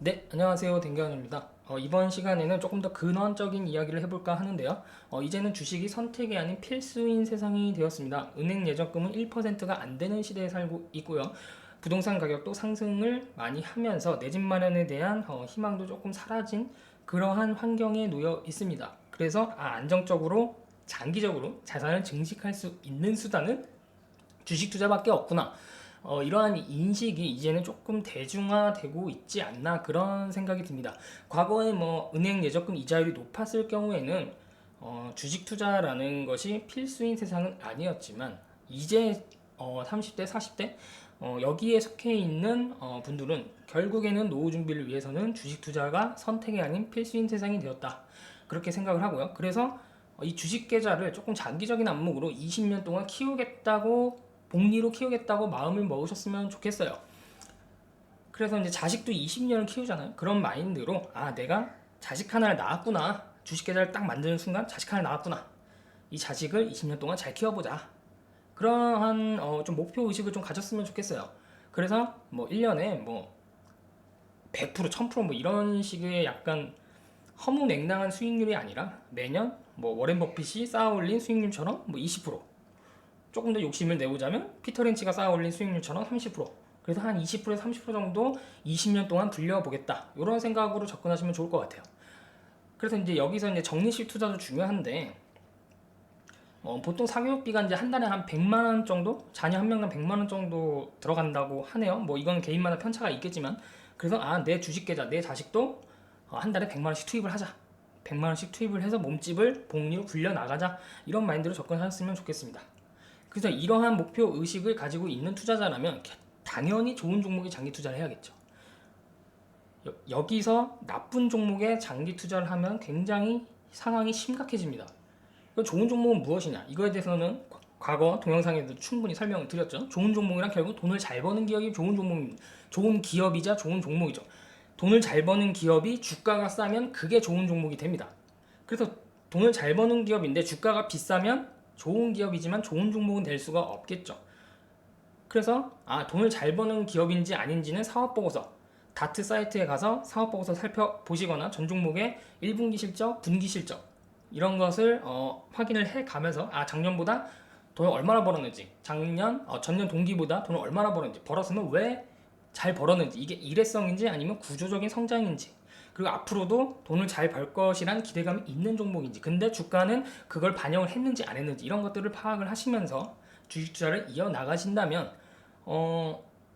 네, 안녕하세요. 댕겨원입니다. 이번 시간에는 조금 더 근원적인 이야기를 해볼까 하는데요. 이제는 주식이 선택이 아닌 필수인 세상이 되었습니다. 은행 예적금은 1%가 안 되는 시대에 살고 있고요. 부동산 가격도 상승을 많이 하면서 내 집 마련에 대한 희망도 조금 사라진 그러한 환경에 놓여 있습니다. 그래서 안정적으로 장기적으로 자산을 증식할 수 있는 수단은 주식 투자밖에 없구나. 이러한 인식이 이제는 조금 대중화되고 있지 않나 그런 생각이 듭니다. 과거에 뭐 은행 예적금 이자율이 높았을 경우에는 주식 투자라는 것이 필수인 세상은 아니었지만 이제 30대, 40대 여기에 속해 있는 분들은 결국에는 노후 준비를 위해서는 주식 투자가 선택이 아닌 필수인 세상이 되었다. 그렇게 생각을 하고요. 그래서 이 주식 계좌를 조금 장기적인 안목으로 20년 동안 키우겠다고 복리로 키우겠다고 마음을 먹으셨으면 좋겠어요. 그래서 이제 자식도 20년을 키우잖아요. 그런 마인드로 내가 자식 하나를 낳았구나. 주식 계좌를 딱 만드는 순간 자식 하나를 낳았구나. 이 자식을 20년 동안 잘 키워보자. 그러한 좀 목표 의식을 좀 가졌으면 좋겠어요. 그래서 뭐 1년에 뭐 100%, 1000%뭐 이런 식의 약간 허무맹랑한 수익률이 아니라 매년 뭐 워렌 버핏이 쌓아올린 수익률처럼 뭐 20%, 조금 더 욕심을 내보자면 피터 린치가 쌓아올린 수익률처럼 30%, 그래서 한 20%에서 30% 정도 20년 동안 불려보겠다, 이런 생각으로 접근하시면 좋을 것 같아요. 그래서 이제 여기서 이제 적립식 투자도 중요한데 보통 사교육비가 이제 한 달에 한 100만 원 정도, 자녀 한 명당 100만 원 정도 들어간다고 하네요. 뭐 이건 개인마다 편차가 있겠지만, 그래서 내 주식 계좌, 내 자식도 한 달에 100만 원씩 투입을 하자. 100만 원씩 투입을 해서 몸집을 복리로 굴려 나가자. 이런 마인드로 접근하셨으면 좋겠습니다. 그래서 이러한 목표 의식을 가지고 있는 투자자라면 당연히 좋은 종목에 장기 투자를 해야겠죠. 여기서 나쁜 종목에 장기 투자를 하면 굉장히 상황이 심각해집니다. 좋은 종목은 무엇이냐? 이거에 대해서는 과거 동영상에도 충분히 설명을 드렸죠. 좋은 종목이란 결국 돈을 잘 버는 기업이 좋은 종목입니다. 좋은 기업이자 좋은 종목이죠. 돈을 잘 버는 기업이 주가가 싸면 그게 좋은 종목이 됩니다. 그래서 돈을 잘 버는 기업인데 주가가 비싸면 좋은 기업이지만 좋은 종목은 될 수가 없겠죠. 그래서 돈을 잘 버는 기업인지 아닌지는 사업보고서, 다트 사이트에 가서 사업보고서 살펴보시거나 전 종목의 1분기 실적, 분기 실적 이런 것을 확인을 해가면서 작년보다 돈을 얼마나 벌었는지, 작년 전년 동기보다 돈을 얼마나 벌었는지, 벌었으면 왜 잘 벌었는지, 이게 일회성인지 아니면 구조적인 성장인지, 그리고 앞으로도 돈을 잘 벌 것이란 기대감이 있는 종목인지, 근데 주가는 그걸 반영을 했는지 안 했는지, 이런 것들을 파악을 하시면서 주식 투자를 이어나가신다면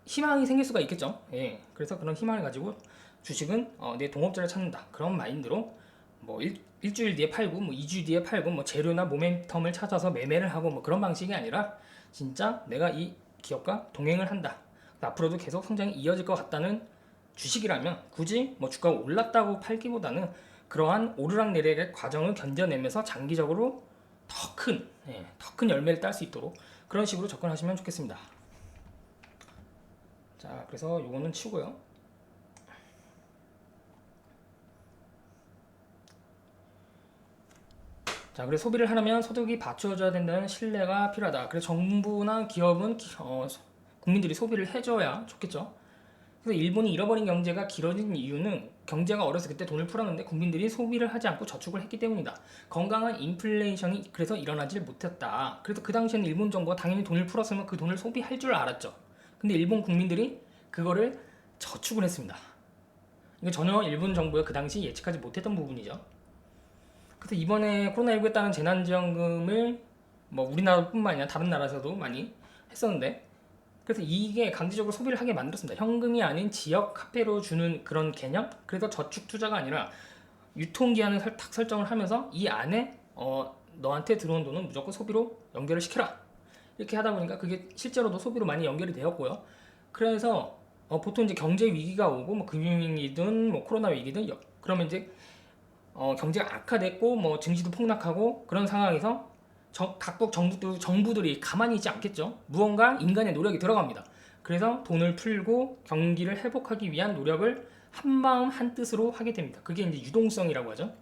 희망이 생길 수가 있겠죠. 예, 그래서 그런 희망을 가지고 주식은 내 동업자를 찾는다, 그런 마인드로 뭐 일주일 뒤에 팔고 뭐 2주 뒤에 팔고 뭐 재료나 모멘텀을 찾아서 매매를 하고 뭐 그런 방식이 아니라 진짜 내가 이 기업과 동행을 한다, 앞으로도 계속 성장이 이어질 것 같다는 주식이라면 굳이 뭐 주가가 올랐다고 팔기보다는 그러한 오르락내리락의 과정을 견뎌내면서 장기적으로 더 큰 열매를 딸 수 있도록 그런 식으로 접근하시면 좋겠습니다. 자, 그래서 요거는 치고요. 자, 그래서 소비를 하려면 소득이 받쳐줘야 된다는 신뢰가 필요하다. 그래서 정부나 기업은 국민들이 소비를 해줘야 좋겠죠. 그래서 일본이 잃어버린 경제가 길어진 이유는 경제가 어려서 그때 돈을 풀었는데 국민들이 소비를 하지 않고 저축을 했기 때문이다. 건강한 인플레이션이 그래서 일어나질 못했다. 그래서 그 당시에는 일본 정부가 당연히 돈을 풀었으면 그 돈을 소비할 줄 알았죠. 근데 일본 국민들이 그거를 저축을 했습니다. 이거 전혀 일본 정부가 그 당시 예측하지 못했던 부분이죠. 그래서 이번에 코로나19에 따른 재난지원금을 뭐 우리나라뿐만 아니라 다른 나라에서도 많이 했었는데, 그래서 이게 강제적으로 소비를 하게 만들었습니다. 현금이 아닌 지역 화폐로 주는 그런 개념. 그래서 저축 투자가 아니라 유통기한을 딱 설정을 하면서 이 안에 너한테 들어온 돈은 무조건 소비로 연결을 시켜라, 이렇게 하다 보니까 그게 실제로도 소비로 많이 연결이 되었고요. 그래서 보통 이제 경제 위기가 오고 뭐 금융위기든 뭐 코로나 위기든 그러면 이제 경제가 악화됐고 뭐 증시도 폭락하고 그런 상황에서 각국 정부들이 가만히 있지 않겠죠. 무언가 인간의 노력이 들어갑니다. 그래서 돈을 풀고 경기를 회복하기 위한 노력을 한마음 한뜻으로 하게 됩니다. 그게 이제 유동성이라고 하죠.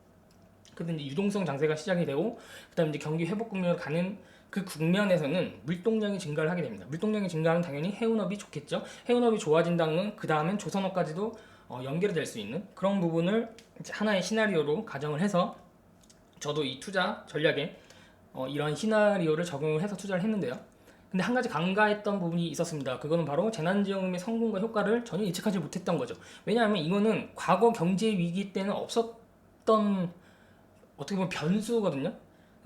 그래서 이제 유동성 장세가 시작이 되고 그다음에 이제 경기 회복 국면으로 가는 그 국면에서는 물동량이 증가를 하게 됩니다. 물동량이 증가하면 당연히 해운업이 좋겠죠. 해운업이 좋아진다는 그 다음엔 조선업까지도 연결이 될 수 있는 그런 부분을 하나의 시나리오로 가정을 해서 저도 이 투자 전략에 이런 시나리오를 적용을 해서 투자를 했는데요. 근데 한 가지 간과했던 부분이 있었습니다. 그거는 바로 재난지원금의 성공과 효과를 전혀 예측하지 못했던 거죠. 왜냐하면 이거는 과거 경제 위기 때는 없었던 어떻게 보면 변수거든요.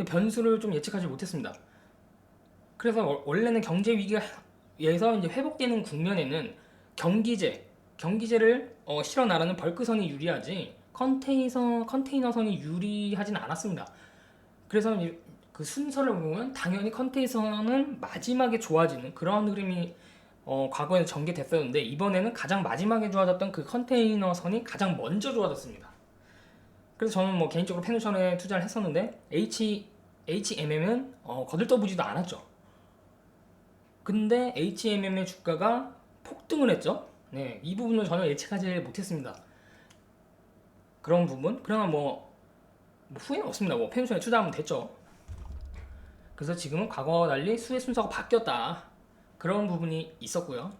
변수를 좀 예측하지 못했습니다. 그래서 원래는 경제 위기에서 이제 회복되는 국면에는 경기제를 실어 나르는 벌크선이 유리하지 컨테이너선이 유리하진 않았습니다. 그래서 그 순서를 보면 당연히 컨테이너선은 마지막에 좋아지는 그런 흐름이 과거에 전개됐었는데 이번에는 가장 마지막에 좋아졌던 그 컨테이너선이 가장 먼저 좋아졌습니다. 그래서 저는 뭐 개인적으로 페누션에 투자를 했었는데 HMM은 거들떠보지도 않았죠. 근데 HMM의 주가가 폭등을 했죠. 네, 이 부분은 전혀 예측하지 못했습니다. 그런 부분? 그러나 뭐 후회는 없습니다. 뭐 페누션에 투자하면 됐죠. 그래서 지금은 과거와 달리 수혜 순서가 바뀌었다. 그런 부분이 있었고요.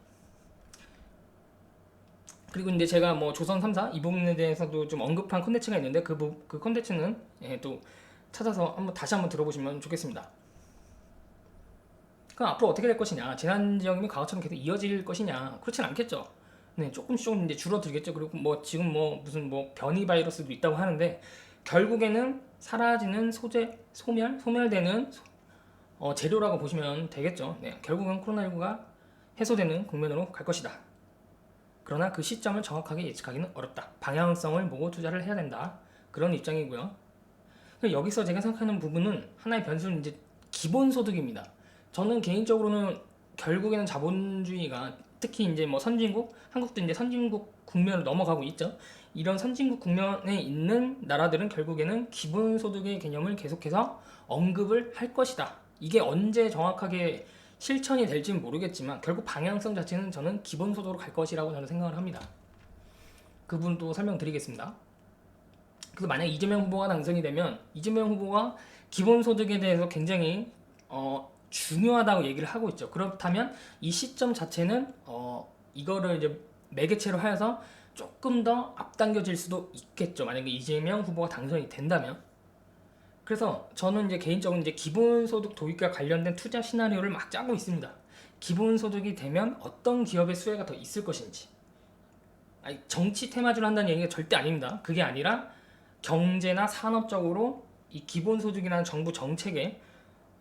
그리고 이제 제가 뭐 조선 3사 이 부분에 대해서도 좀 언급한 콘텐츠가 있는데 그 콘텐츠는 또 찾아서 다시 한번 들어보시면 좋겠습니다. 그럼 앞으로 어떻게 될 것이냐? 재난지원금이 과거처럼 계속 이어질 것이냐? 그렇진 않겠죠. 네, 조금씩 이제 줄어들겠죠. 그리고 뭐 지금 뭐 무슨 뭐 변이 바이러스도 있다고 하는데 결국에는 사라지는 소멸되는 재료라고 보시면 되겠죠. 네, 결국은 코로나19가 해소되는 국면으로 갈 것이다. 그러나 그 시점을 정확하게 예측하기는 어렵다. 방향성을 보고 투자를 해야 된다. 그런 입장이고요. 여기서 제가 생각하는 부분은 하나의 변수는 이제 기본소득입니다. 저는 개인적으로는 결국에는 자본주의가 특히 이제 뭐 선진국, 한국도 이제 선진국 국면을 넘어가고 있죠. 이런 선진국 국면에 있는 나라들은 결국에는 기본소득의 개념을 계속해서 언급을 할 것이다. 이게 언제 정확하게 실천이 될지는 모르겠지만 결국 방향성 자체는 저는 기본소득으로 갈 것이라고 저는 생각을 합니다. 그 부분도 설명드리겠습니다. 그래서 만약 이재명 후보가 당선이 되면 이재명 후보가 기본소득에 대해서 굉장히 중요하다고 얘기를 하고 있죠. 그렇다면 이 시점 자체는 이거를 이제 매개체로 하여서 조금 더 앞당겨질 수도 있겠죠. 만약에 이재명 후보가 당선이 된다면. 그래서 저는 이제 개인적으로 이제 기본소득 도입과 관련된 투자 시나리오를 막 짜고 있습니다. 기본소득이 되면 어떤 기업의 수혜가 더 있을 것인지. 아니, 정치 테마주를 한다는 얘기가 절대 아닙니다. 그게 아니라 경제나 산업적으로 이 기본소득이라는 정부 정책에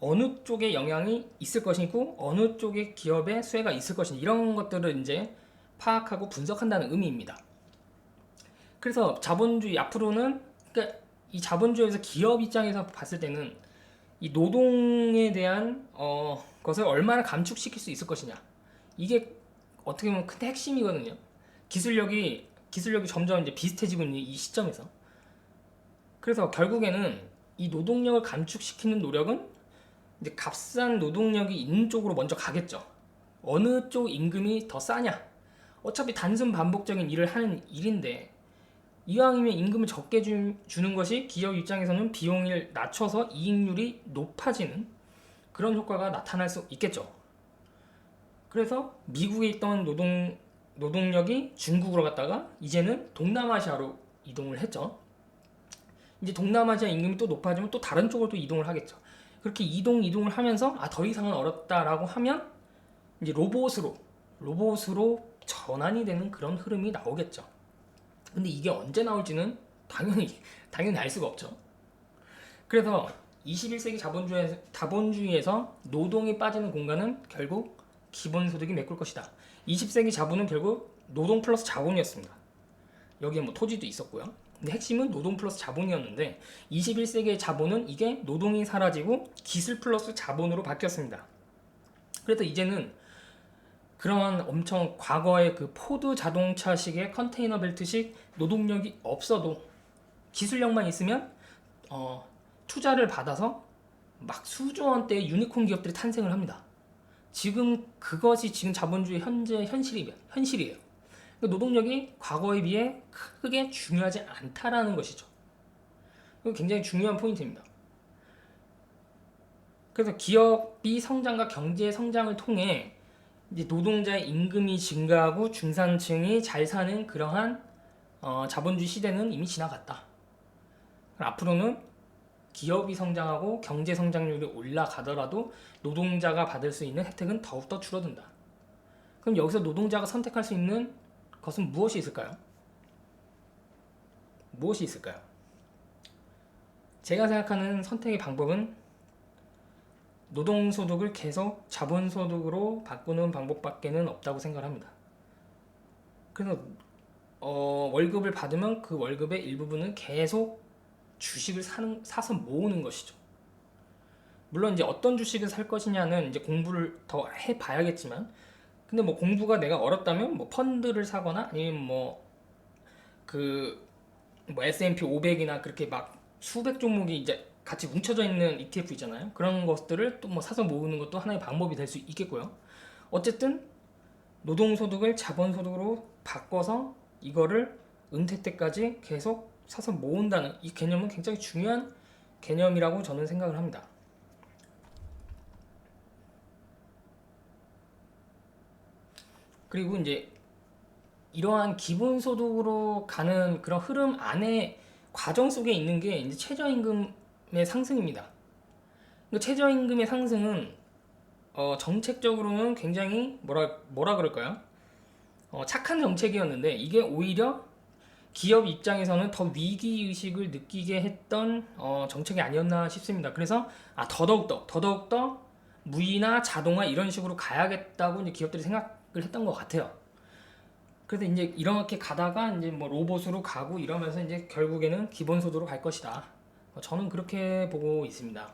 어느 쪽에 영향이 있을 것이고 어느 쪽에 기업의 수혜가 있을 것인지 이런 것들을 이제 파악하고 분석한다는 의미입니다. 그래서 자본주의 앞으로는 그러니까 이 자본주의에서 기업 입장에서 봤을 때는 이 노동에 대한 것을 얼마나 감축시킬 수 있을 것이냐 이게 어떻게 보면 큰 핵심이거든요. 기술력이 점점 이제 비슷해지고 있는 이 시점에서 그래서 결국에는 이 노동력을 감축시키는 노력은 이제 값싼 노동력이 있는 쪽으로 먼저 가겠죠. 어느 쪽 임금이 더 싸냐? 어차피 단순 반복적인 일을 하는 일인데 이왕이면 임금을 적게 주는 것이 기업 입장에서는 비용을 낮춰서 이익률이 높아지는 그런 효과가 나타날 수 있겠죠. 그래서 미국에 있던 노동력이 중국으로 갔다가 이제는 동남아시아로 이동을 했죠. 이제 동남아시아 임금이 또 높아지면 또 다른 쪽으로 또 이동을 하겠죠. 그렇게 이동을 하면서 더 이상은 어렵다라고 하면 이제 로봇으로 전환이 되는 그런 흐름이 나오겠죠. 근데 이게 언제 나올지는 당연히 알 수가 없죠. 그래서 21세기 자본주의에서 노동이 빠지는 공간은 결국 기본소득이 메꿀 것이다. 20세기 자본은 결국 노동 플러스 자본이었습니다. 여기에 뭐 토지도 있었고요. 근데 핵심은 노동 플러스 자본이었는데 21세기의 자본은 이게 노동이 사라지고 기술 플러스 자본으로 바뀌었습니다. 그래서 이제는 그런 엄청 과거의 그 포드 자동차식의 컨테이너 벨트식 노동력이 없어도 기술력만 있으면 투자를 받아서 막 수조 원대의 유니콘 기업들이 탄생을 합니다. 지금 그것이 지금 자본주의 현재 현실이에요. 노동력이 과거에 비해 크게 중요하지 않다라는 것이죠. 이거 굉장히 중요한 포인트입니다. 그래서 기업이 성장과 경제 성장을 통해 이제 노동자의 임금이 증가하고 중산층이 잘 사는 그러한 자본주의 시대는 이미 지나갔다. 앞으로는 기업이 성장하고 경제 성장률이 올라가더라도 노동자가 받을 수 있는 혜택은 더욱더 줄어든다. 그럼 여기서 노동자가 선택할 수 있는 것은 무엇이 있을까요? 무엇이 있을까요? 제가 생각하는 선택의 방법은 노동소득을 계속 자본소득으로 바꾸는 방법밖에는 없다고 생각합니다. 그래서 월급을 받으면 그 월급의 일부분은 계속 주식을 사서 모으는 것이죠. 물론 이제 어떤 주식을 살 것이냐는 이제 공부를 더 해봐야겠지만, 근데 뭐 공부가 내가 어렵다면 뭐 펀드를 사거나 아니면 뭐 S&P 500이나 그렇게 막 수백 종목이 이제 같이 뭉쳐져 있는 ETF 있잖아요. 그런 것들을 또 뭐 사서 모으는 것도 하나의 방법이 될 수 있겠고요. 어쨌든 노동소득을 자본소득으로 바꿔서 이거를 은퇴 때까지 계속 사서 모은다는 이 개념은 굉장히 중요한 개념이라고 저는 생각을 합니다. 그리고 이제 이러한 기본소득으로 가는 그런 흐름 안에 과정 속에 있는 게 이제 최저임금의 상승입니다. 최저임금의 상승은 정책적으로는 굉장히 뭐라 그럴까요? 착한 정책이었는데 이게 오히려 기업 입장에서는 더 위기의식을 느끼게 했던 정책이 아니었나 싶습니다. 그래서 더더욱더 무인화, 자동화 이런 식으로 가야겠다고 이제 기업들이 생각을 했던 것 같아요. 그래서 이제 이렇게 가다가 이제 뭐 로봇으로 가고 이러면서 이제 결국에는 기본소득으로 갈 것이다. 저는 그렇게 보고 있습니다.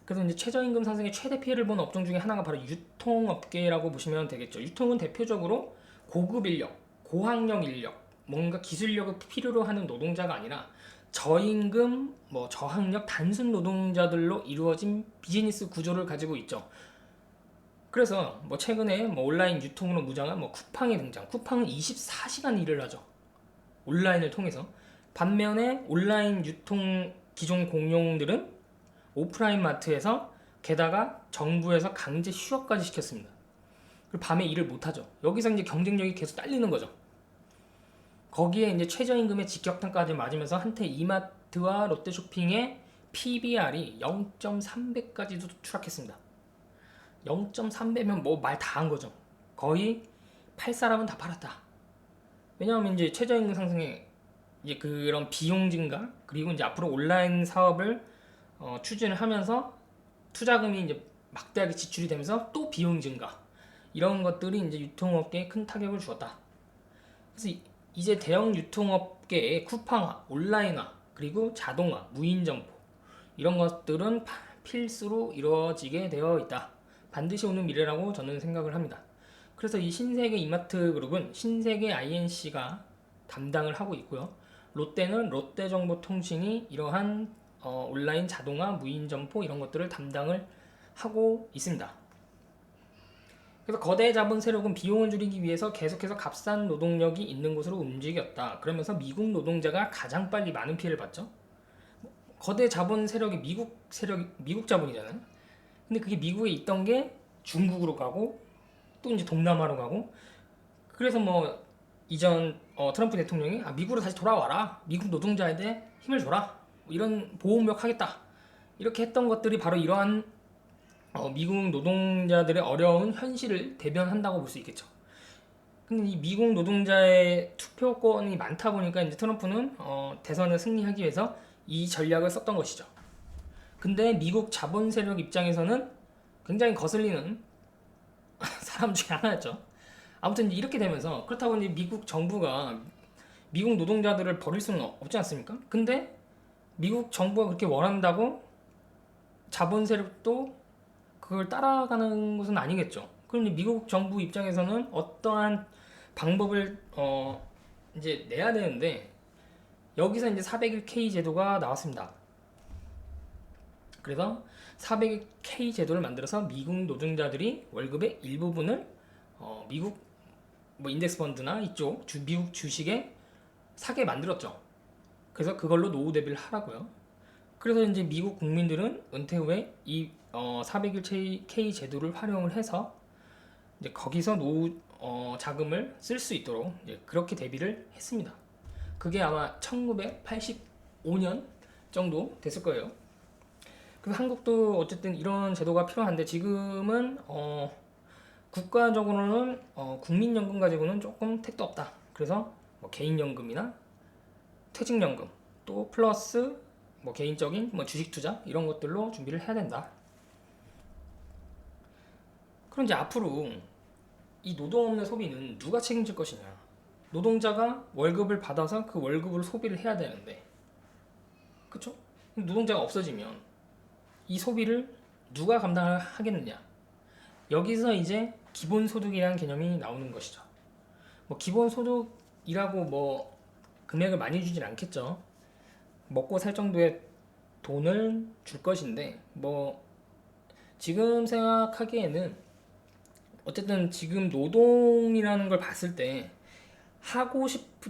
그래서 이제 최저임금 상승의 최대 피해를 본 업종 중에 하나가 바로 유통업계라고 보시면 되겠죠. 유통은 대표적으로 고급 인력, 고학력 인력, 뭔가 기술력을 필요로 하는 노동자가 아니라 저임금, 뭐 저학력 단순 노동자들로 이루어진 비즈니스 구조를 가지고 있죠. 그래서 뭐 최근에 뭐 온라인 유통으로 무장한 뭐 쿠팡이 등장. 쿠팡은 24시간 일을 하죠. 온라인을 통해서. 반면에 온라인 유통 기존 공룡들은 오프라인 마트에서 게다가 정부에서 강제 휴업까지 시켰습니다. 그리고 밤에 일을 못하죠. 여기서 이제 경쟁력이 계속 딸리는 거죠. 거기에 이제 최저임금의 직격탄까지 맞으면서 한때 이마트와 롯데쇼핑의 PBR이 0.3배까지도 추락했습니다. 0.3배면 뭐 말 다 한 거죠. 거의 팔 사람은 다 팔았다. 왜냐하면 이제 최저임금 상승에 이제 그런 비용 증가 그리고 이제 앞으로 온라인 사업을 추진을 하면서 투자금이 이제 막대하게 지출이 되면서 또 비용 증가 이런 것들이 이제 유통업계에 큰 타격을 주었다. 그래서 이제 대형 유통업계의 쿠팡화, 온라인화, 그리고 자동화, 무인 점포 이런 것들은 필수로 이루어지게 되어 있다. 반드시 오는 미래라고 저는 생각을 합니다. 그래서 이 신세계 이마트 그룹은 신세계 INC가 담당을 하고 있고요. 롯데는 롯데정보통신이 이러한 온라인 자동화, 무인 점포 이런 것들을 담당을 하고 있습니다. 그래서 거대 자본 세력은 비용을 줄이기 위해서 계속해서 값싼 노동력이 있는 곳으로 움직였다. 그러면서 미국 노동자가 가장 빨리 많은 피해를 봤죠. 거대 자본 세력이 미국 자본이잖아요. 근데 그게 미국에 있던 게 중국으로 가고 또 이제 동남아로 가고 그래서 뭐 이전 트럼프 대통령이 미국으로 다시 돌아와라. 미국 노동자에 힘을 줘라. 이런 보호무역 하겠다. 이렇게 했던 것들이 바로 이러한 미국 노동자들의 어려운 현실을 대변한다고 볼 수 있겠죠. 근데 이 미국 노동자의 투표권이 많다 보니까 이제 트럼프는 대선을 승리하기 위해서 이 전략을 썼던 것이죠. 근데 미국 자본 세력 입장에서는 굉장히 거슬리는 사람 중에 하나였죠. 아무튼 이렇게 되면서 그렇다고 이제 미국 정부가 미국 노동자들을 버릴 수는 없지 않습니까? 근데 미국 정부가 그렇게 원한다고 자본 세력도 그걸 따라가는 것은 아니겠죠. 그럼 미국 정부 입장에서는 어떠한 방법을 이제 내야 되는데 여기서 이제 401k 제도가 나왔습니다. 그래서 401k 제도를 만들어서 미국 노동자들이 월급의 일부분을 미국 뭐 인덱스 펀드나 이쪽 미국 주식에 사게 만들었죠. 그래서 그걸로 노후 대비를 하라고요. 그래서 이제 미국 국민들은 은퇴 후에 이 400일 K 제도를 활용을 해서 이제 거기서 자금을 쓸 수 있도록 이제 그렇게 대비를 했습니다. 그게 아마 1985년 정도 됐을 거예요. 그래서 한국도 어쨌든 이런 제도가 필요한데 지금은 국가적으로는 국민연금 가지고는 조금 택도 없다. 그래서 뭐 개인연금이나 퇴직연금 또 플러스 뭐 개인적인 뭐 주식 투자 이런 것들로 준비를 해야 된다. 그럼 이제 앞으로 이 노동 없는 소비는 누가 책임질 것이냐? 노동자가 월급을 받아서 그 월급으로 소비를 해야 되는데, 그쵸? 노동자가 없어지면 이 소비를 누가 감당하겠느냐? 여기서 이제 기본소득이라는 개념이 나오는 것이죠. 뭐 기본소득이라고 뭐 금액을 많이 주진 않겠죠. 먹고 살 정도의 돈을 줄 것인데 뭐 지금 생각하기에는 어쨌든 지금 노동이라는 걸 봤을 때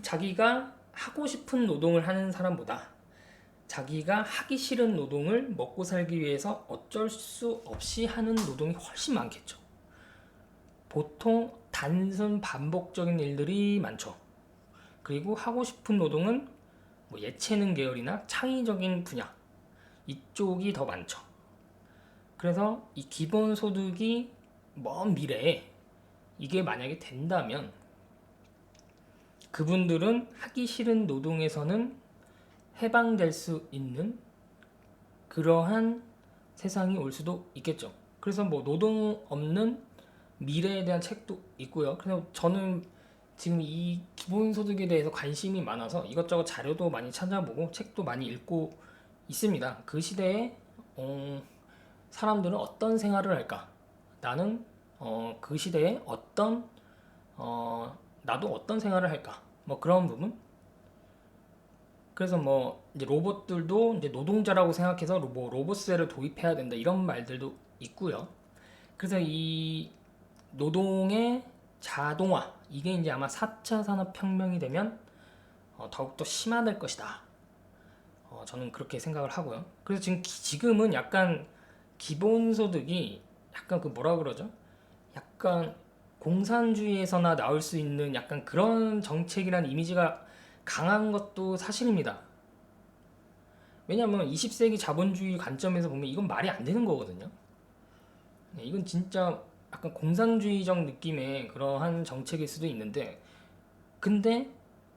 자기가 하고 싶은 노동을 하는 사람보다 자기가 하기 싫은 노동을 먹고 살기 위해서 어쩔 수 없이 하는 노동이 훨씬 많겠죠. 보통 단순 반복적인 일들이 많죠. 그리고 하고 싶은 노동은 뭐 예체능 계열이나 창의적인 분야 이쪽이 더 많죠. 그래서 이 기본소득이 먼 미래에 이게 만약에 된다면 그분들은 하기 싫은 노동에서는 해방될 수 있는 그러한 세상이 올 수도 있겠죠. 그래서 뭐 노동 없는 미래에 대한 책도 있고요. 그래서 저는 지금 이 기본소득에 대해서 관심이 많아서 이것저것 자료도 많이 찾아보고 책도 많이 읽고 있습니다. 그 시대에 사람들은 어떤 생활을 할까? 나는 그 시대에 나도 어떤 생활을 할까? 뭐 그런 부분. 그래서 뭐 이제 로봇들도 이제 노동자라고 생각해서 로봇세를 도입해야 된다 이런 말들도 있고요. 그래서 이 노동의 자동화 이게 이제 아마 4차 산업혁명이 되면 더욱더 심화될 것이다. 저는 그렇게 생각을 하고요. 그래서 지금은 약간 기본소득이 약간 그 뭐라 그러죠? 약간 공산주의에서나 나올 수 있는 약간 그런 정책이라는 이미지가 강한 것도 사실입니다. 왜냐하면 20세기 자본주의 관점에서 보면 이건 말이 안 되는 거거든요. 이건 진짜 약간 공산주의적 느낌의 그러한 정책일 수도 있는데 근데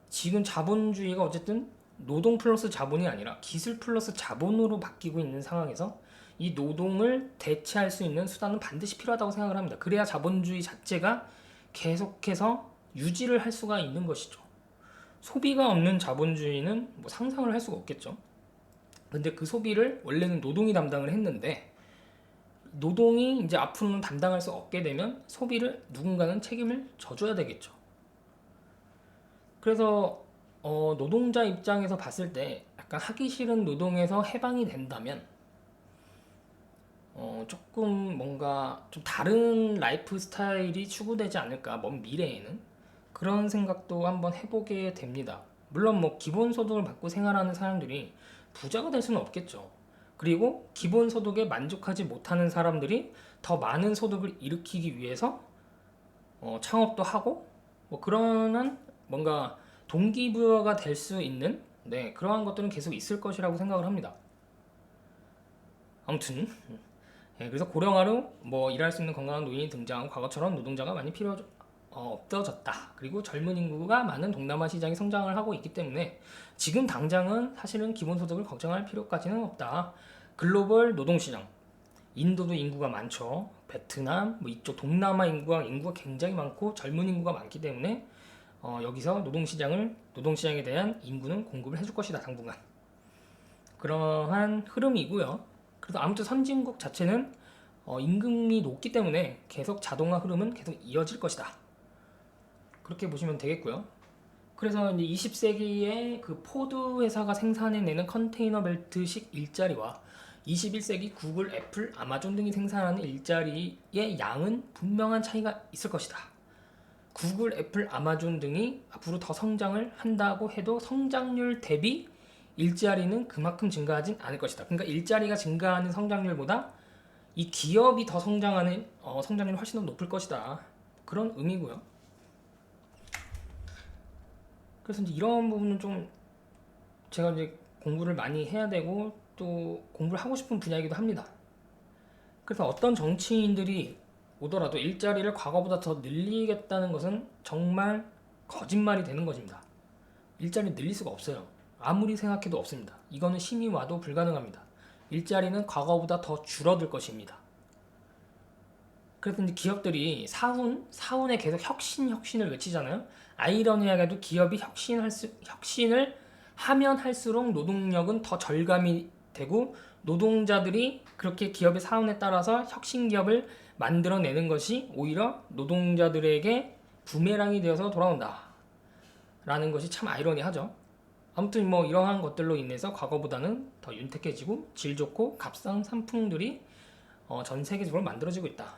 지금 자본주의가 어쨌든 노동 플러스 자본이 아니라 기술 플러스 자본으로 바뀌고 있는 상황에서 이 노동을 대체할 수 있는 수단은 반드시 필요하다고 생각을 합니다. 그래야 자본주의 자체가 계속해서 유지를 할 수가 있는 것이죠. 소비가 없는 자본주의는 뭐 상상을 할 수가 없겠죠. 근데 그 소비를 원래는 노동이 담당을 했는데 노동이 이제 앞으로는 담당할 수 없게 되면 소비를 누군가는 책임을 져줘야 되겠죠. 그래서 노동자 입장에서 봤을 때 약간 하기 싫은 노동에서 해방이 된다면 조금 뭔가 좀 다른 라이프 스타일이 추구되지 않을까 먼 미래에는 그런 생각도 한번 해보게 됩니다. 물론 뭐 기본소득을 받고 생활하는 사람들이 부자가 될 수는 없겠죠. 그리고 기본소득에 만족하지 못하는 사람들이 더 많은 소득을 일으키기 위해서 창업도 하고 뭐 그러한 뭔가 동기부여가 될 수 있는 그러한 것들은 계속 있을 것이라고 생각을 합니다. 아무튼 그래서 고령화로 뭐 일할 수 있는 건강한 노인이 등장하고 과거처럼 노동자가 많이 없어졌다. 그리고 젊은 인구가 많은 동남아 시장이 성장을 하고 있기 때문에 지금 당장은 사실은 기본소득을 걱정할 필요까지는 없다. 글로벌 노동시장 인도도 인구가 많죠. 베트남 뭐 이쪽 동남아 인구가 굉장히 많고 젊은 인구가 많기 때문에 여기서 노동시장에 대한 인구는 공급을 해줄 것이다 당분간. 그러한 흐름이고요. 그래서 아무튼 선진국 자체는 임금이 높기 때문에 계속 자동화 흐름은 계속 이어질 것이다. 그렇게 보시면 되겠고요. 그래서 이제 20세기에 그 포드 회사가 생산해내는 컨테이너 벨트식 일자리와 21세기 구글, 애플, 아마존 등이 생산하는 일자리의 양은 분명한 차이가 있을 것이다. 구글, 애플, 아마존 등이 앞으로 더 성장을 한다고 해도 성장률 대비 일자리는 그만큼 증가하진 않을 것이다. 그러니까 일자리가 증가하는 성장률보다 이 기업이 더 성장하는 성장률이 훨씬 더 높을 것이다. 그런 의미고요. 그래서 이제 이런 부분은 좀 제가 이제 공부를 많이 해야 되고 또 공부를 하고 싶은 분야이기도 합니다. 그래서 어떤 정치인들이 오더라도 일자리를 과거보다 더 늘리겠다는 것은 정말 거짓말이 되는 것입니다. 일자리 늘릴 수가 없어요. 아무리 생각해도 없습니다. 이거는 힘이 와도 불가능합니다. 일자리는 과거보다 더 줄어들 것입니다. 그래서 이제 기업들이 사훈에 계속 혁신을 외치잖아요. 아이러니하게도 기업이 혁신을 하면 할수록 노동력은 더 절감이 되고 노동자들이 그렇게 기업의 사훈에 따라서 혁신 기업을 만들어내는 것이 오히려 노동자들에게 부메랑이 되어서 돌아온다. 라는 것이 참 아이러니하죠. 아무튼 뭐 이러한 것들로 인해서 과거보다는 더 윤택해지고 질 좋고 값싼 상품들이 전 세계적으로 만들어지고 있다.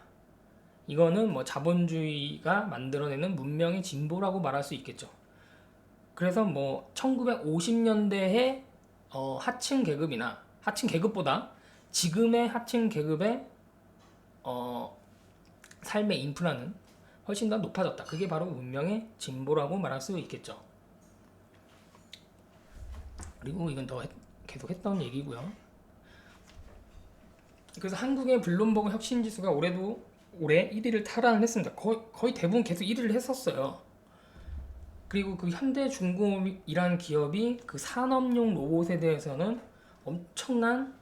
이거는 뭐 자본주의가 만들어내는 문명의 진보라고 말할 수 있겠죠. 그래서 뭐 1950년대의 하층 계급보다 지금의 하층 계급의 삶의 인프라는 훨씬 더 높아졌다. 그게 바로 문명의 진보라고 말할 수 있겠죠. 그리고 이건 더 계속 했던 얘기고요. 그래서 한국의 블룸버그 혁신지수가 올해 1위를 탈환을 했습니다. 거의 대부분 계속 1위를 했었어요. 그리고 그 현대중공업이라는 기업이 그 산업용 로봇에 대해서는 엄청난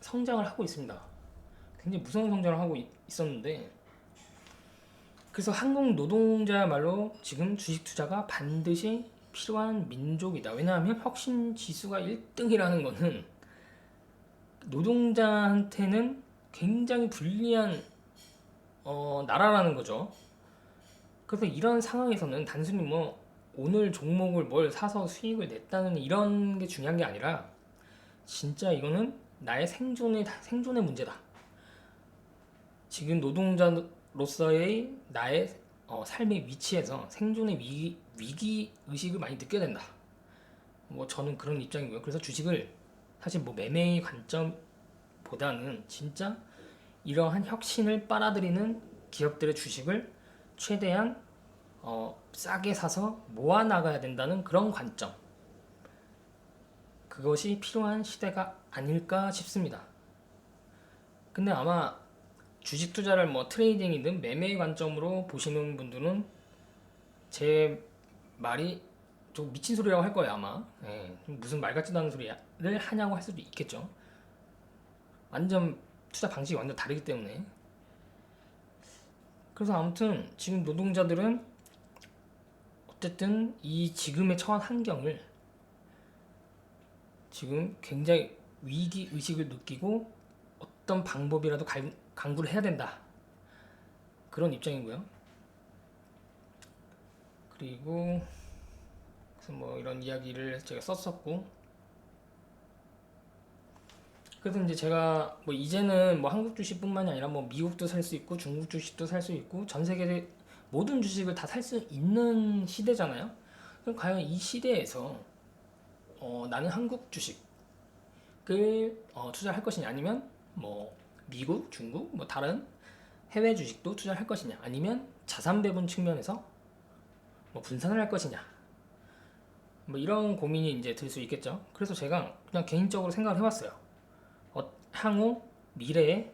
성장을 하고 있습니다. 굉장히 무서운 성장을 하고 있었는데 그래서 한국 노동자야말로 지금 주식 투자가 반드시 필요한 민족이다. 왜냐하면 혁신 지수가 1등이라는 것은 노동자한테는 굉장히 불리한 나라라는 거죠. 그래서 이런 상황에서는 단순히 뭐 오늘 종목을 뭘 사서 수익을 냈다는 이런 게 중요한 게 아니라 진짜 이거는 나의 생존의 문제다. 지금 노동자로서의 나의 삶의 위치에서 생존의 위기 의식을 많이 느껴야 된다. 뭐 저는 그런 입장이고요. 그래서 주식을 사실 뭐 매매의 관점보다는 진짜 이러한 혁신을 빨아들이는 기업들의 주식을 최대한 싸게 사서 모아 나가야 된다는 그런 관점. 그것이 필요한 시대가 아닐까 싶습니다. 근데 아마 주식 투자를 뭐 트레이딩이든 매매의 관점으로 보시는 분들은 제 말이 좀 미친 소리라고 할 거예요 아마. 무슨 말 같지도 않은 소리를 하냐고 할 수도 있겠죠. 완전 투자 방식이 완전 다르기 때문에. 그래서 아무튼 지금 노동자들은 어쨌든 이 지금의 처한 환경을 지금 굉장히 위기 의식을 느끼고 어떤 방법이라도 강구를 해야 된다. 그런 입장이고요. 그리고 그래서 뭐 이런 이야기를 제가 썼었고 그래서 이제 제가 뭐 이제는 뭐 한국 주식뿐만이 아니라 뭐 미국도 살 수 있고 중국 주식도 살 수 있고 전 세계 모든 주식을 다 살 수 있는 시대잖아요. 그럼 과연 이 시대에서 나는 한국 주식을 투자할 것이냐 아니면 뭐 미국, 중국 뭐 다른 해외 주식도 투자할 것이냐 아니면 자산 배분 측면에서 뭐 분산을 할 것이냐 뭐 이런 고민이 이제 들 수 있겠죠. 그래서 제가 그냥 개인적으로 생각을 해봤어요. 향후 미래에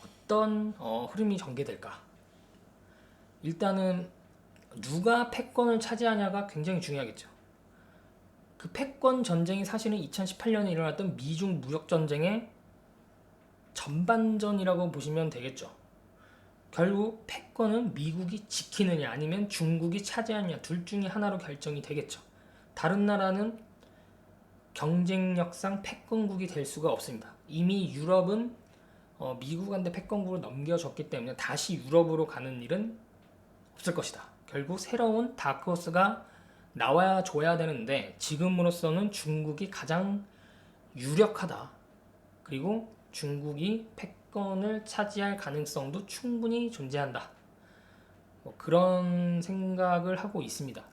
어떤 흐름이 전개될까? 일단은 누가 패권을 차지하냐가 굉장히 중요하겠죠. 그 패권 전쟁이 사실은 2018년에 일어났던 미중 무역 전쟁의 전반전이라고 보시면 되겠죠. 결국 패권은 미국이 지키느냐 아니면 중국이 차지하느냐 둘 중에 하나로 결정이 되겠죠. 다른 나라는 경쟁력상 패권국이 될 수가 없습니다. 이미 유럽은 미국한테 패권국을 넘겨줬기 때문에 다시 유럽으로 가는 일은 없을 것이다. 결국 새로운 다크호스가 나와야 줘야 되는데 지금으로서는 중국이 가장 유력하다. 그리고 중국이 패권을 차지할 가능성도 충분히 존재한다. 그런 생각을 하고 있습니다.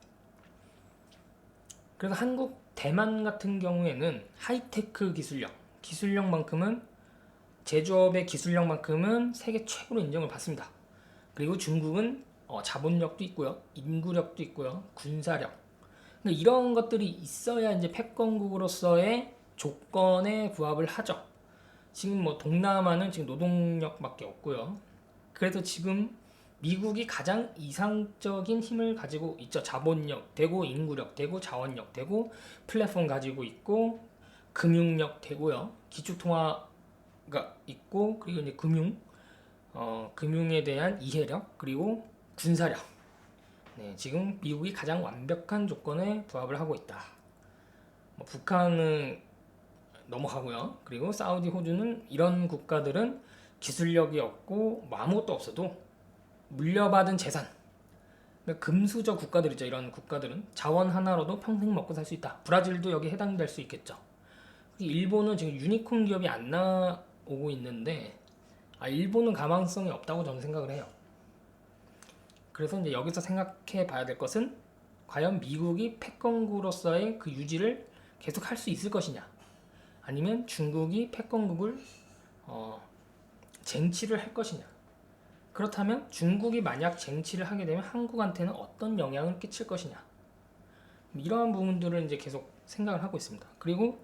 그래서 한국, 대만 같은 경우에는 하이테크 기술력만큼은 제조업의 기술력만큼은 세계 최고로 인정을 받습니다. 그리고 중국은 자본력도 있고요, 인구력도 있고요, 군사력. 그러니까 이런 것들이 있어야 이제 패권국으로서의 조건에 부합을 하죠. 지금 뭐 동남아는 지금 노동력밖에 없고요. 그래서 지금 미국이 가장 이상적인 힘을 가지고 있죠. 자본력 되고 인구력 되고 자원력 되고 플랫폼 가지고 있고 금융력 되고요. 기축통화가 있고 그리고 이제 금융에 대한 이해력 그리고 군사력. 네, 지금 미국이 가장 완벽한 조건에 부합을 하고 있다. 북한은 넘어가고요. 그리고 사우디, 호주는 이런 국가들은 기술력이 없고 아무것도 없어도 물려받은 재산, 그러니까 금수저 국가들이죠. 이런 국가들은 자원 하나로도 평생 먹고 살 수 있다. 브라질도 여기 해당될 수 있겠죠. 일본은 지금 유니콘 기업이 안 나오고 있는데 일본은 가망성이 없다고 저는 생각을 해요. 그래서 이제 여기서 생각해 봐야 될 것은 과연 미국이 패권국으로서의 그 유지를 계속 할 수 있을 것이냐, 아니면 중국이 패권국을 쟁취를 할 것이냐. 그렇다면 중국이 만약 쟁취를 하게 되면 한국한테는 어떤 영향을 끼칠 것이냐. 이러한 부분들을 이제 계속 생각을 하고 있습니다. 그리고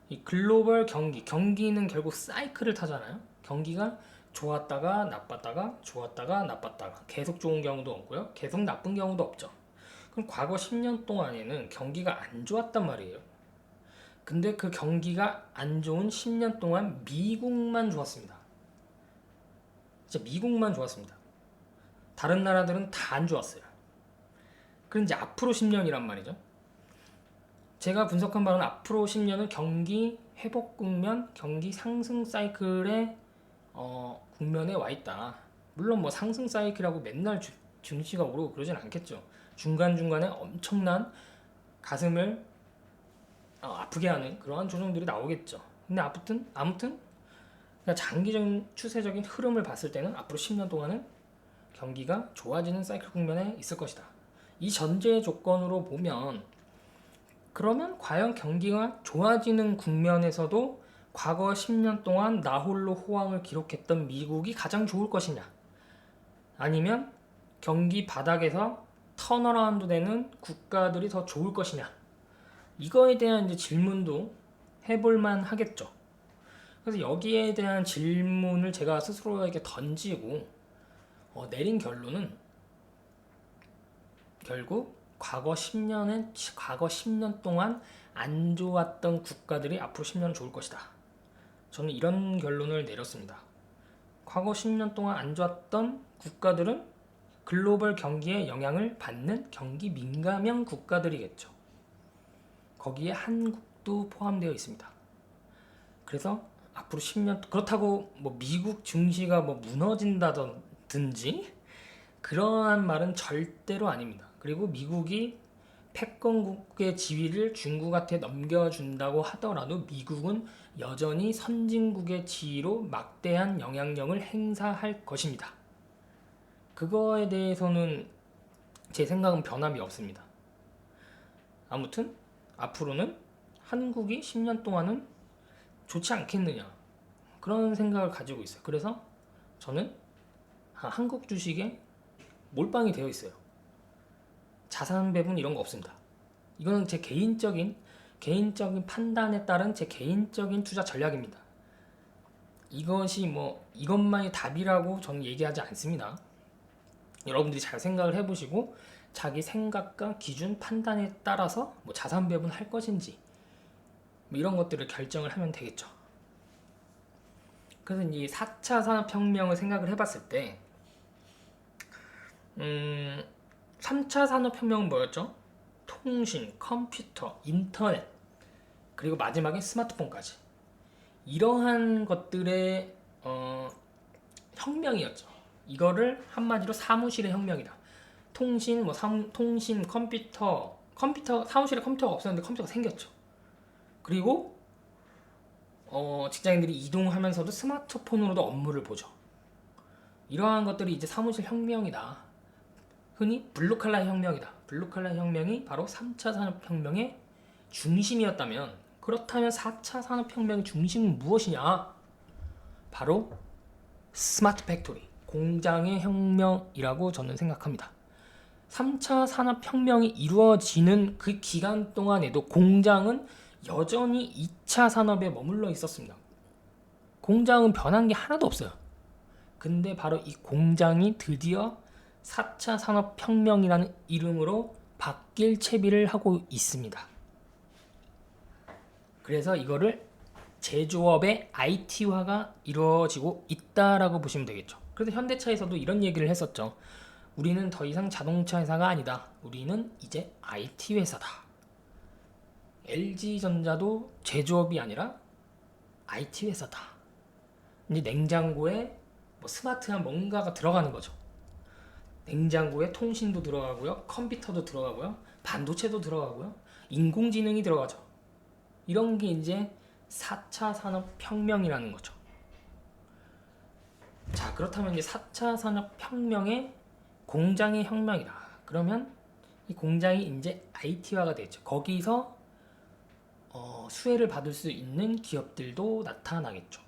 이 글로벌 경기는 결국 사이클을 타잖아요. 경기가 좋았다가 나빴다가 좋았다가 나빴다가 계속 좋은 경우도 없고요, 계속 나쁜 경우도 없죠. 그럼 과거 10년 동안에는 경기가 안 좋았단 말이에요. 근데 그 경기가 안 좋은 10년 동안 미국만 좋았습니다. 진짜 미국만 좋았습니다. 다른 나라들은 다 안 좋았어요. 그럼 이제 앞으로 10년이란 말이죠. 제가 분석한 바로는 앞으로 10년은 경기 회복 국면, 경기 상승 사이클의 국면에 와 있다. 물론 뭐 상승 사이클이라고 맨날 증시가 오르고 그러진 않겠죠. 중간중간에 엄청난 가슴을 아프게 하는 그러한 조정들이 나오겠죠. 근데 아무튼 그냥 장기적인 추세적인 흐름을 봤을 때는 앞으로 10년 동안은 경기가 좋아지는 사이클 국면에 있을 것이다. 이 전제 조건으로 보면, 그러면 과연 경기가 좋아지는 국면에서도 과거 10년 동안 나홀로 호황을 기록했던 미국이 가장 좋을 것이냐, 아니면 경기 바닥에서 턴어라운드 되는 국가들이 더 좋을 것이냐, 이거에 대한 이제 질문도 해볼만 하겠죠. 그래서 여기에 대한 질문을 제가 스스로에게 던지고 내린 결론은 결국 과거 10년 동안 안 좋았던 국가들이 앞으로 10년 좋을 것이다. 저는 이런 결론을 내렸습니다. 과거 10년 동안 안 좋았던 국가들은 글로벌 경기에 영향을 받는 경기 민감형 국가들이겠죠. 거기에 한국도 포함되어 있습니다. 그래서 앞으로 10년, 그렇다고 뭐 미국 증시가 뭐 무너진다든지 그러한 말은 절대로 아닙니다. 그리고 미국이 패권국의 지위를 중국한테 넘겨준다고 하더라도 미국은 여전히 선진국의 지위로 막대한 영향력을 행사할 것입니다. 그거에 대해서는 제 생각은 변함이 없습니다. 아무튼 앞으로는 한국이 10년 동안은 좋지 않겠느냐, 그런 생각을 가지고 있어요. 그래서 저는 한국 주식에 몰빵이 되어 있어요. 자산 배분 이런 거 없습니다. 이거는 제 개인적인 판단에 따른 제 개인적인 투자 전략입니다. 이것이 뭐 이것만이 답이라고 저는 얘기하지 않습니다. 여러분들이 잘 생각을 해보시고 자기 생각과 기준 판단에 따라서 뭐 자산 배분할 것인지 뭐 이런 것들을 결정을 하면 되겠죠. 그래서 이 4차 산업혁명을 생각을 해봤을 때 3차 산업혁명은 뭐였죠? 통신, 컴퓨터, 인터넷, 그리고 마지막에 스마트폰까지. 이러한 것들의 혁명이었죠. 이거를 한마디로 사무실의 혁명이다. 통신, 컴퓨터, 사무실에 컴퓨터가 없었는데 컴퓨터가 생겼죠. 그리고 직장인들이 이동하면서도 스마트폰으로도 업무를 보죠. 이러한 것들이 이제 사무실 혁명이다. 흔히 블루칼라 혁명이다. 블루칼라 혁명이 바로 3차 산업혁명의 중심이었다면, 그렇다면 4차 산업혁명의 중심은 무엇이냐? 바로 스마트 팩토리, 공장의 혁명이라고 저는 생각합니다. 3차 산업혁명이 이루어지는 그 기간 동안에도 공장은 여전히 2차 산업에 머물러 있었습니다. 공장은 변한 게 하나도 없어요. 근데 바로 이 공장이 드디어 4차 산업혁명이라는 이름으로 바뀔 채비를 하고 있습니다. 그래서 이거를 제조업의 IT화가 이루어지고 있다라고 보시면 되겠죠. 그래서 현대차에서도 이런 얘기를 했었죠. 우리는 더 이상 자동차 회사가 아니다. 우리는 이제 IT 회사다. LG전자도 제조업이 아니라 IT 회사다. 이제 냉장고에 뭐 스마트한 뭔가가 들어가는 거죠. 냉장고에 통신도 들어가고요, 컴퓨터도 들어가고요, 반도체도 들어가고요, 인공지능이 들어가죠. 이런 게 이제 4차 산업혁명이라는 거죠. 자, 그렇다면 이제 4차 산업혁명의 공장의 혁명이다. 그러면 이 공장이 이제 IT화가 되죠. 거기서 수혜를 받을 수 있는 기업들도 나타나겠죠.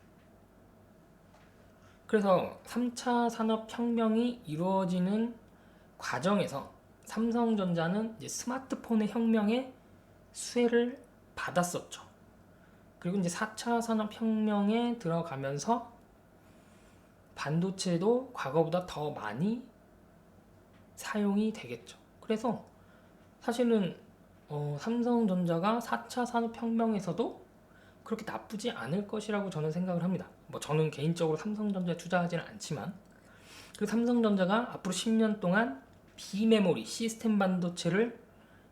그래서 3차 산업혁명이 이루어지는 과정에서 삼성전자는 이제 스마트폰의 혁명에 수혜를 받았었죠. 그리고 이제 4차 산업혁명에 들어가면서 반도체도 과거보다 더 많이 사용이 되겠죠. 그래서 사실은 삼성전자가 4차 산업혁명에서도 그렇게 나쁘지 않을 것이라고 저는 생각을 합니다. 뭐 저는 개인적으로 삼성전자에 투자하지는 않지만, 그 삼성전자가 앞으로 10년 동안 비메모리 시스템 반도체를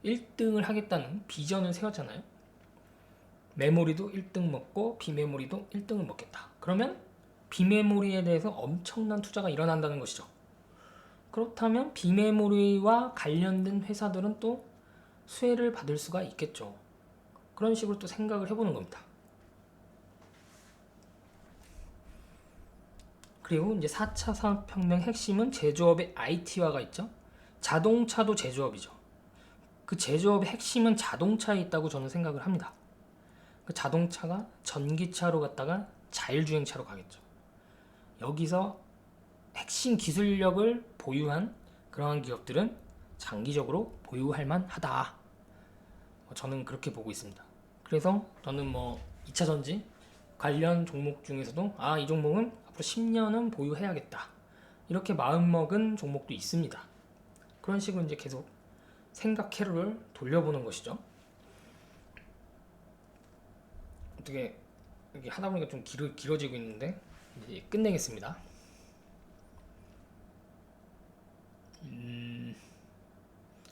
1등을 하겠다는 비전을 세웠잖아요. 메모리도 1등 먹고 비메모리도 1등을 먹겠다. 그러면 비메모리에 대해서 엄청난 투자가 일어난다는 것이죠. 그렇다면 비메모리와 관련된 회사들은 또 수혜를 받을 수가 있겠죠. 그런 식으로 또 생각을 해보는 겁니다. 그리고 이제 4차 산업혁명 핵심은 제조업의 IT화가 있죠. 자동차도 제조업이죠. 그 제조업의 핵심은 자동차에 있다고 저는 생각을 합니다. 그 자동차가 전기차로 갔다가 자율주행차로 가겠죠. 여기서 핵심 기술력을 보유한 그러한 기업들은 장기적으로 보유할 만하다. 저는 그렇게 보고 있습니다. 그래서 저는 뭐 2차 전지 관련 종목 중에서도 이 종목은 앞으로 10년은 보유해야겠다. 이렇게 마음먹은 종목도 있습니다. 그런 식으로 이제 계속 생각 회로를 돌려보는 것이죠. 어떻게 이렇게 하다 보니까 좀 길어지고 있는데 이제 끝내겠습니다.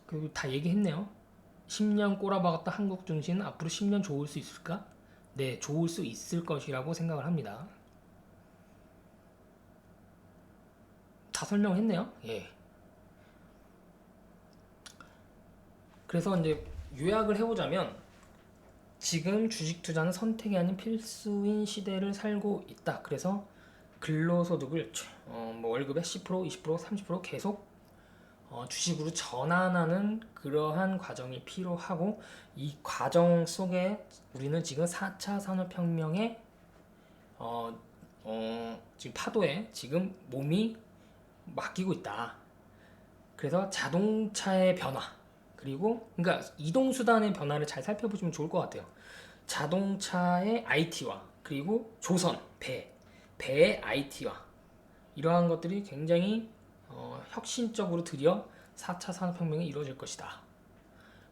그리고 다 얘기했네요. 10년 꼬라박았다 한국 증시는 앞으로 10년 좋을 수 있을까? 네, 좋을 수 있을 것이라고 생각을 합니다. 다 설명했네요. 예. 그래서 이제 요약을 해보자면, 지금 주식 투자는 선택이 아닌 필수인 시대를 살고 있다. 그래서 근로소득을 뭐 월급의 10%, 20%, 30% 계속 주식으로 전환하는 그러한 과정이 필요하고, 이 과정 속에 우리는 지금 4차 산업혁명의 지금 파도에 지금 몸이 맡기고 있다. 그래서 자동차의 변화, 그리고 그러니까 이동수단의 변화를 잘 살펴보시면 좋을 것 같아요. 자동차의 IT화, 그리고 조선, 배의 IT화, 이러한 것들이 굉장히 혁신적으로 드디어 4차 산업혁명이 이루어질 것이다.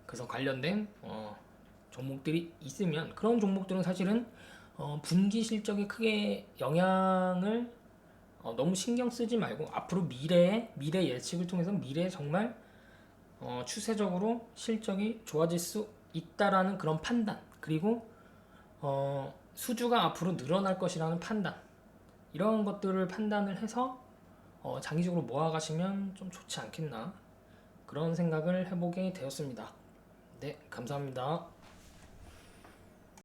그래서 관련된 종목들이 있으면, 그런 종목들은 사실은 분기 실적에 크게 영향을 너무 신경 쓰지 말고, 앞으로 미래 예측을 통해서 미래에 정말 추세적으로 실적이 좋아질 수 있다라는 그런 판단, 그리고 수주가 앞으로 늘어날 것이라는 판단, 이런 것들을 판단을 해서 장기적으로 모아가시면 좀 좋지 않겠나, 그런 생각을 해보게 되었습니다. 네, 감사합니다.